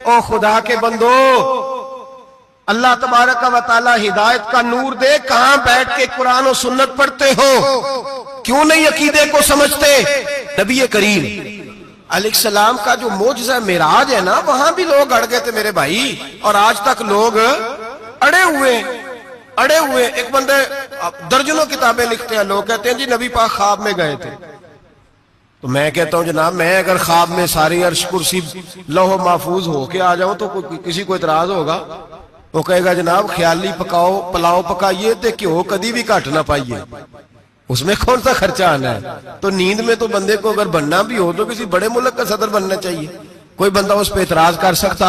او خدا کے بندو، اللہ تبارک و تعالی ہدایت کا نور دے، کہاں بیٹھ کے قرآن و سنت پڑھتے ہو؟ کیوں نہیں عقیدے کو سمجھتے؟ نبی کریم علیہ السلام کا جو معجزہ معراج ہے نا، وہاں بھی لوگ اڑ گئے تھے میرے بھائی، اور آج تک لوگ اڑے ہوئے۔ ایک بندے درجنوں کتابیں لکھتے ہیں، لوگ کہتے ہیں جی نبی پاک خواب میں گئے تھے۔ تو میں کہتا ہوں جناب، میں اگر خواب میں ساری عرش کرسی لوح محفوظ ہو کے آ جاؤں تو کسی کو اعتراض ہوگا؟ وہ کہے گا جناب خیالی پلاؤ پکائیے تے کیوں کدی بھی گھٹ نہ پائیے، اس میں کون سا خرچہ آنا ہے؟ تو نیند میں تو بندے کو اگر بننا بھی ہو تو کسی بڑے ملک کا صدر بننا چاہیے، کوئی بندہ اس پہ اعتراض کر سکتا؟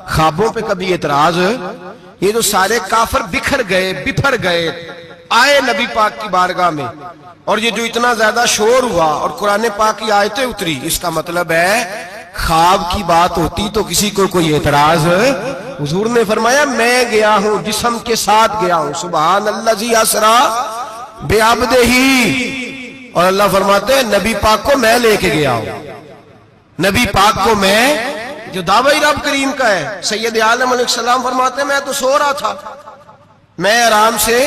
خوابوں پہ کبھی اعتراض؟ یہ جو سارے کافر بکھر گئے آئے نبی پاک کی بارگاہ میں، اور یہ جو اتنا زیادہ شور ہوا اور قرآن پاک کی آیتیں اتری، اس کا مطلب ہے خواب کی بات ہوتی تو کسی کو کوئی اعتراض؟ حضور نے فرمایا میں گیا ہوں، جسم کے ساتھ گیا ہوں، سبحان الذی اسری بعبدہ، اور اللہ فرماتے ہیں نبی پاک کو میں لے کے گیا ہوں، نبی پاک کو میں، جو دعوی رب کریم کا ہے۔ سید عالم علیہ السلام فرماتے ہیں میں تو سو رہا تھا، میں آرام سے،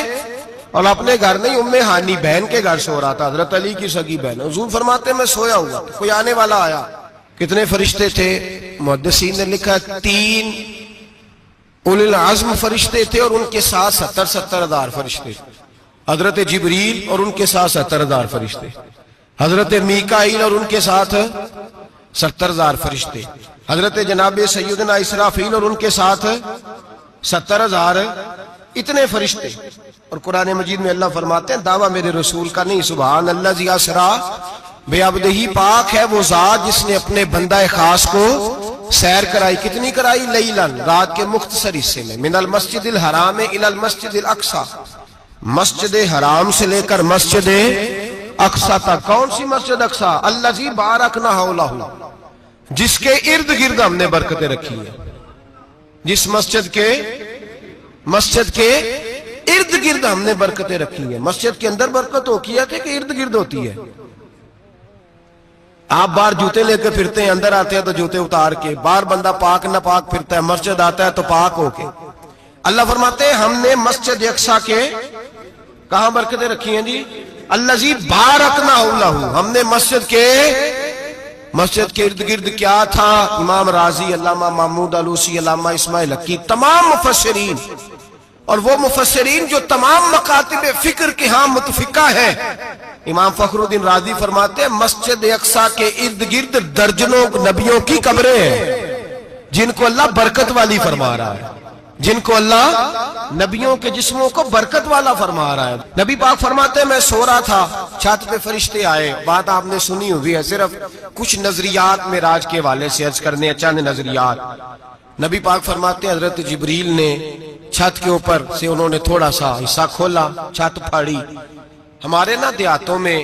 اور اپنے گھر نہیں، ام ہانی بہن کے گھر سو رہا تھا، حضرت علی کی سگی بہن۔ حضور فرماتے ہیں میں سویا ہوا، کوئی آنے والا آیا۔ کتنے فرشتے تھے؟ محدثین نے لکھا 3 اولی العزم فرشتے تھے، اور ان کے ساتھ 70 ہزار فرشتے، حضرت جبریل اور ان کے ساتھ 70 ہزار فرشتے، حضرت میکائیل اور ان کے ساتھ 70 ہزار فرشتے، حضرت جناب سیدنا اسرافیل اور ان کے ساتھ 70 ہزار، اتنے فرشتے۔ اور قرآن مجید میں اللہ فرماتے ہیں دعویٰ میرے رسول کا نہیں، سبحان الذی اسری بعبدہ، پاک ہے وہ ذات جس نے اپنے بندہ خاص کو سیر کرائی۔ کتنی کرائی؟ لیلن، رات کے مختصر حصے میں، من المسجد الحرام الی المسجد الاقصی، مسجد حرام سے لے کر مسجد اقصی تک۔ کون سی مسجد اقصی؟ الذی بارکنا حولہ، جس کے ارد گرد ہم نے برکتیں رکھی ہیں، جس مسجد کے ارد گرد ہم نے برکتیں رکھی ہیں۔ مسجد کے اندر برکت ہوتی ہے کہ ارد گرد ہوتی ہے؟ آپ باہر جوتے لے کے پھرتے ہیں، اندر آتے ہیں تو جوتے اتار کے، باہر بندہ پاک نہ پاک پھرتا ہے، مسجد آتا ہے تو پاک ہو کے۔ اللہ فرماتے ہیں ہم نے مسجد اقصی کے کہاں برکتیں رکھی ہیں جی؟ الذی بارکنا حولہ، ہم نے مسجد کے ارد گرد کیا تھا؟ امام رازی، علامہ محمود آلوسی، علامہ اسماعیل حقی، تمام مفسرین، اور وہ مفسرین جو تمام مکاتب فکر کے ہاں متفقہ ہیں۔ امام فخر الدین رازی فرماتے ہیں مسجد اقصی کے ارد گرد درجنوں نبیوں کی قبریں ہیں، جن کو اللہ برکت والی فرما رہا ہے، جن کو اللہ نبیوں کے جسموں کو برکت والا فرما رہا ہے۔ نبی پاک فرماتے ہیں میں سو رہا تھا، چھت پہ فرشتے آئے۔ بات آپ نے سنی ہوئی ہے، صرف کچھ نظریات معراج کے حوالے سے عرض کرنے ہیں، چند نظریات۔ نبی پاک فرماتے ہیں حضرت جبریل نے چھت کے اوپر سے انہوں نے تھوڑا سا حصہ کھولا، چھت پھاڑی۔ ہمارے نا دیہاتوں میں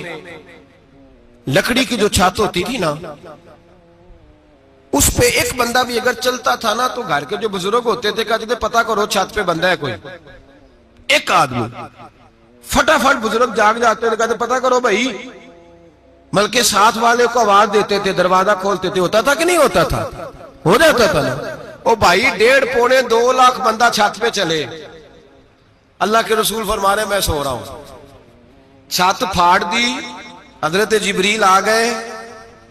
لکڑی کی جو چھت ہوتی تھی نا، اس پہ ایک بندہ بھی اگر چلتا تھا نا تو گھر کے جو بزرگ ہوتے تھے کہتے تھے پتہ کرو چھت پہ بندہ ہے کوئی۔ ایک آدمی فٹافٹ بزرگ جاگ جاتے تھے، کہتے پتہ کرو بھائی، بلکہ ساتھ والے کو آواز دیتے تھے، دروازہ کھولتے تھے۔ ہوتا تھا کہ نہیں ہوتا تھا؟ ہو جاتا تھا نا۔ او بھائی 1.5 پونے 2 لاکھ بندہ چھت پہ چلے، اللہ کے رسول فرما رہے میں سو رہا ہوں، چھت پھاڑ دی، حضرت جبریل آ گئے،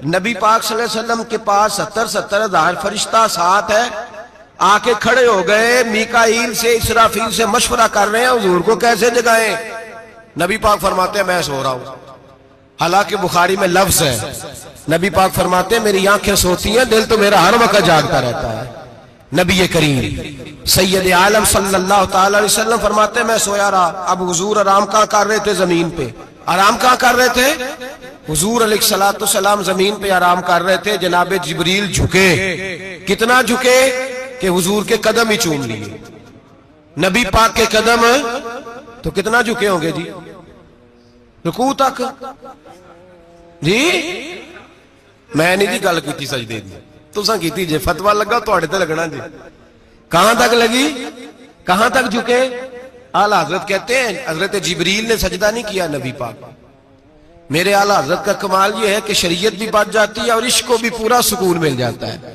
نبی پاک صلی اللہ علیہ وسلم کے پاس 70 ہزار فرشتہ ساتھ ہے، آ کے کھڑے ہو گئے، میکائیل سے اسرافیل سے مشورہ کر رہے ہیں حضور کو کیسے جگائیں۔ نبی پاک فرماتے ہیں میں سو رہا ہوں۔ حالانکہ بخاری میں لفظ ہے، نبی پاک فرماتے ہیں میری آنکھیں سوتی ہیں، دل تو میرا ہر وقت جاگتا رہتا ہے۔ نبی کریم سید عالم صلی اللہ تعالی علیہ وسلم فرماتے ہیں میں سویا رہا۔ اب حضور آرام کہاں کر رہے تھے؟ زمین پہ۔ آرام کہاں کر رہے تھے؟ حضور علیہ السلام زمین پہ آرام کر رہے تھے، جناب جبریل جھکے۔ کتنا جھکے کہ حضور کے قدم ہی چوم لیے، نبی پاک کے قدم، تو کتنا جھکے ہوں گے جی؟ رکوع تک جی؟ میں نہیں جی گل کی سجدے دی، تساں کیتی جے، فتویٰ لگا تو تے لگنا جی۔ کہاں تک لگی؟ کہاں تک جھکے؟ اعلی حضرت کہتے ہیں حضرت جبریل نے سجدہ نہیں کیا نبی پاک۔ میرے اعلی حضرت کا کمال یہ ہے کہ شریعت بھی بچ جاتی ہے اور عشق کو بھی پورا سکون مل جاتا ہے۔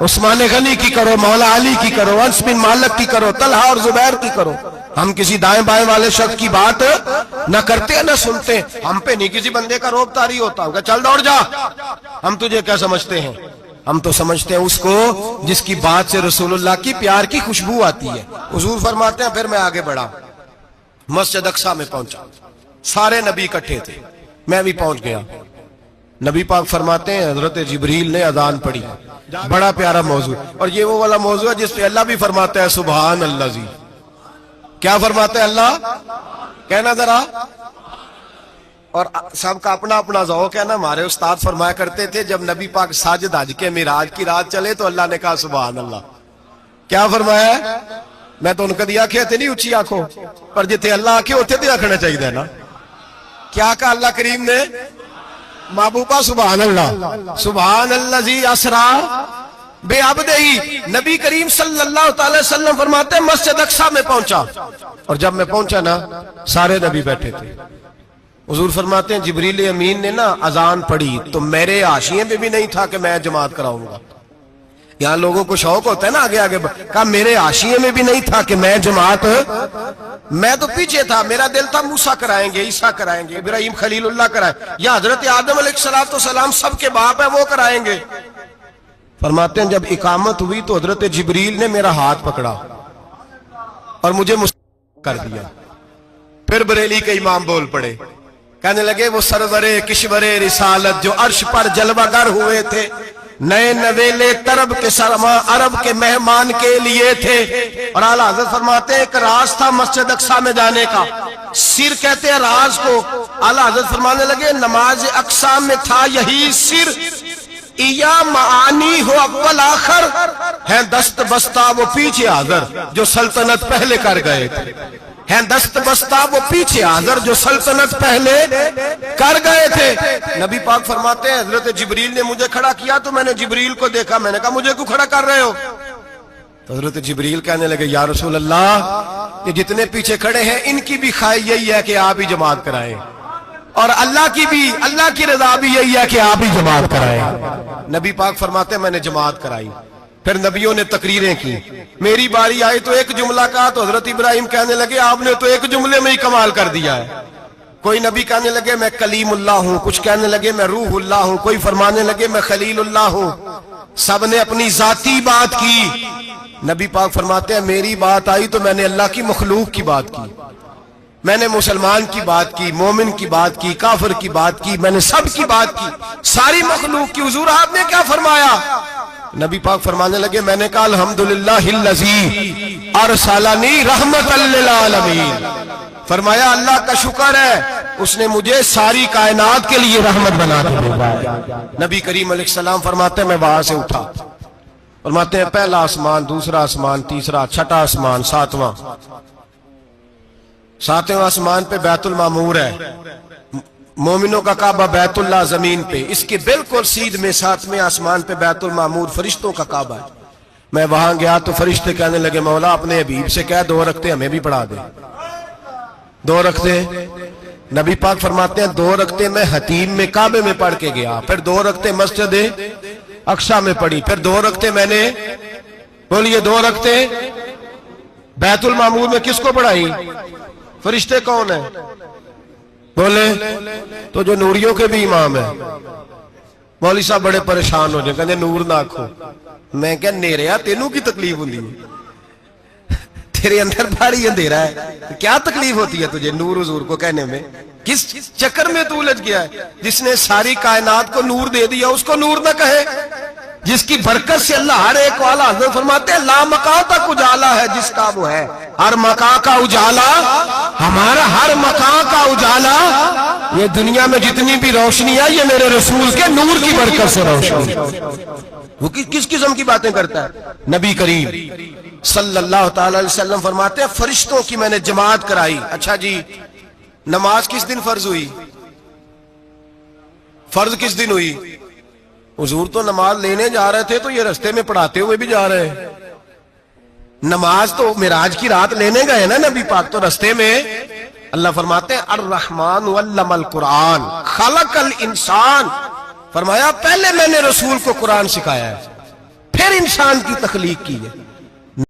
عثمان غنی کی کرو، مولا علی کی کرو، انس بن مالک کی کرو، طلحہ اور زبیر کی کرو. ہم کسی دائیں بائیں والے شخص کی بات نہ کرتے نہ سنتے. ہم پہ نہیں کسی بندے کا روب طاری ہوتا کہ چل دوڑ جا، ہم تجھے کیا سمجھتے ہیں؟ ہم تو سمجھتے ہیں اس کو جس کی بات سے رسول اللہ کی پیار کی خوشبو آتی ہے. حضور فرماتے ہیں پھر میں آگے بڑھا، مسجد اقصی میں پہنچا، سارے نبی اکٹھے تھے، میں بھی پہنچ گیا. نبی پاک فرماتے ہیں حضرت جبریل نے اذان پڑھی. بڑا پیارا موضوع، اور یہ وہ والا موضوع ہے جس پہ اللہ بھی فرماتا ہے سبحان اللہ جی. کیا فرماتا ہے اللہ؟ کہنا ذرا. اور سب کا اپنا اپنا ذوق ہے نا. ہمارے استاد فرمایا کرتے تھے جب نبی پاک ساجد حج کے معراج کی رات چلے تو اللہ نے کہا سبحان اللہ. کیا فرمایا ہے؟ میں تو ان کا دیا آنکھیں تھے نہیں اچھی آنکھوں پر جتنے اللہ آنکھیں ہوتے تھے آنکھنا چاہیے نا. کیا کہا اللہ کریم نے؟ محبوبہ سبحان اللہ. سبحان الذی اسرا بے عبدہی. نبی کریم صلی اللہ تعالی وسلم فرماتے ہیں مسجد اقصی میں پہنچا، اور جب میں پہنچا نا سارے نبی بیٹھے تھے. حضور فرماتے ہیں جبریل امین نے نا اذان پڑھی تو میرے حاشیے میں بھی نہیں تھا کہ میں جماعت کراؤں گا. یہاں لوگوں کو شوق ہوتا ہے نا آگے آگے، کہا میرے حاشیے میں بھی نہیں تھا کہ میں جماعت، میں تو پیچھے تھا. میرا دل تھا موسیٰ کرائیں گے، عیسیٰ کرائیں گے، ابراہیم خلیل اللہ کرائیں، یا حضرت آدم علیہ السلام سب کے باپ ہے وہ کرائیں گے. فرماتے ہیں جب اقامت ہوئی تو حضرت جبریل نے میرا ہاتھ پکڑا اور مجھے مستقبل کر دیا. پھر بریلی کے امام بول پڑے، کہنے لگے وہ سرور کشور رسالت جو عرش پر جلوہ گر ہوئے تھے، نئے نویلے طرب کے سرما عرب کے مہمان کے لیے تھے. اور اعلیٰ حضرت فرماتے ہیں ایک راز تھا مسجد اقصی میں جانے کا، سر کہتے ہیں راز کو. اعلیٰ حضرت فرمانے لگے نماز اقصی میں تھا یہی سر، یا معانی ہو اول آخر، ہیں دست بستہ وہ پیچھے حاضر جو سلطنت پہلے کر گئے تھے. ہیں دست بستہ وہ پیچھے حاضر جو سلطنت پہلے کر گئے تھے. نبی پاک فرماتے ہیں حضرت جبریل نے مجھے کھڑا کیا تو میں نے جبریل کو دیکھا، میں نے کہا مجھے کیوں کھڑا کر رہے ہو؟ تو حضرت جبریل کہنے لگے یا رسول اللہ یہ جتنے پیچھے کھڑے ہیں ان کی بھی خواہش یہی ہے کہ آپ ہی جماعت کرائیں، اور اللہ کی رضا بھی یہی ہے کہ آپ ہی جماعت کرائیں. نبی پاک فرماتے ہیں میں نے جماعت کرائی. پھر نبیوں نے تقریریں کی. میری باری آئی تو ایک جملہ کہا تو حضرت ابراہیم کہنے لگے آپ نے تو ایک جملے میں ہی کمال کر دیا ہے. کوئی نبی کہنے لگے میں کلیم اللہ ہوں، کچھ کہنے لگے میں روح اللہ ہوں، کوئی فرمانے لگے میں خلیل اللہ ہوں. سب نے اپنی ذاتی بات کی. نبی پاک فرماتے ہیں میری بات آئی تو میں نے اللہ کی مخلوق کی بات کی. میں نے مسلمان کی بات کی، مومن کی بات کی، کافر کی بات کی، میں نے سب کی بات کی، ساری مخلوق کی. حضور آپ نے کیا فرمایا؟ نبی پاک فرمانے لگے میں نے کہا الحمدللہ الذی ارسلنی رحمت للعالمین. فرمایا اللہ کا شکر ہے اس نے مجھے ساری کائنات کے لیے رحمت بنا کے بھیجا. نبی کریم علیہ السلام فرماتے ہیں میں وہاں سے اٹھا. فرماتے ہیں پہلا آسمان، دوسرا آسمان، تیسرا، چھٹا آسمان، ساتواں آسمان پہ بیت المعمور ہے. مومنوں کا کعبہ بیت اللہ زمین پہ، اس کے بالکل سیدھ میں ساتویں آسمان پہ بیت المعمور فرشتوں کا کعبہ ہے. میں وہاں گیا تو فرشتے کہنے لگے مولا اپنے حبیب سے کہہ 2 رکعتیں ہمیں بھی پڑھا دے. 2 رکعتیں. نبی پاک فرماتے ہیں 2 رکعتیں میں حتیم میں کعبے میں پڑھ کے گیا، پھر 2 رکعتیں مسجد اقصی میں پڑھی، پھر 2 رکعتیں میں نے بولیے 2 رکعتیں بیت المعمور میں کس کو پڑھائی؟ فرشتے کون ہیں بولے؟ تو جو نوریوں کے بھی امام ہیں. مولوی صاحب بڑے پریشان ہو جائے، کہتے نور نہ آکھو. میں کہ نیریا تینوں کی تکلیف ہوندی ہے، تیرے اندر بھاری اندھیرا ہے، کیا تکلیف ہوتی ہے تجھے نور حضور کو کہنے میں؟ کس چکر میں تو الجھ گیا ہے؟ جس نے ساری کائنات کو نور دے دیا اس کو نور نہ کہے؟ جس کی برکت سے اللہ ہر ایک والا حضرت فرماتے ہیں لا مکان تک اجالا ہے جس کا وہ ہے. ہر مکان کا اجالا ہمارا، ہر مکان کا اجالا، یہ دنیا میں جتنی بھی روشنی ہے یہ میرے رسول کے نور کی برکت سے روشنی. وہ کس قسم کی باتیں کرتا ہے؟ نبی کریم صلی اللہ تعالی علیہ وسلم فرماتے ہیں فرشتوں کی میں نے جماعت کرائی. اچھا جی نماز کس دن فرض ہوئی؟ فرض کس دن ہوئی؟ حضور تو نماز لینے جا رہے تھے تو یہ رستے میں پڑھاتے ہوئے بھی جا رہے ہیں. نماز تو معراج کی رات لینے گئے نا نبی پاک، تو رستے میں اللہ فرماتے ہیں الرحمن علم القرآن خلق الانسان. فرمایا پہلے میں نے رسول کو قرآن سکھایا ہے، پھر انسان کی تخلیق کی ہے۔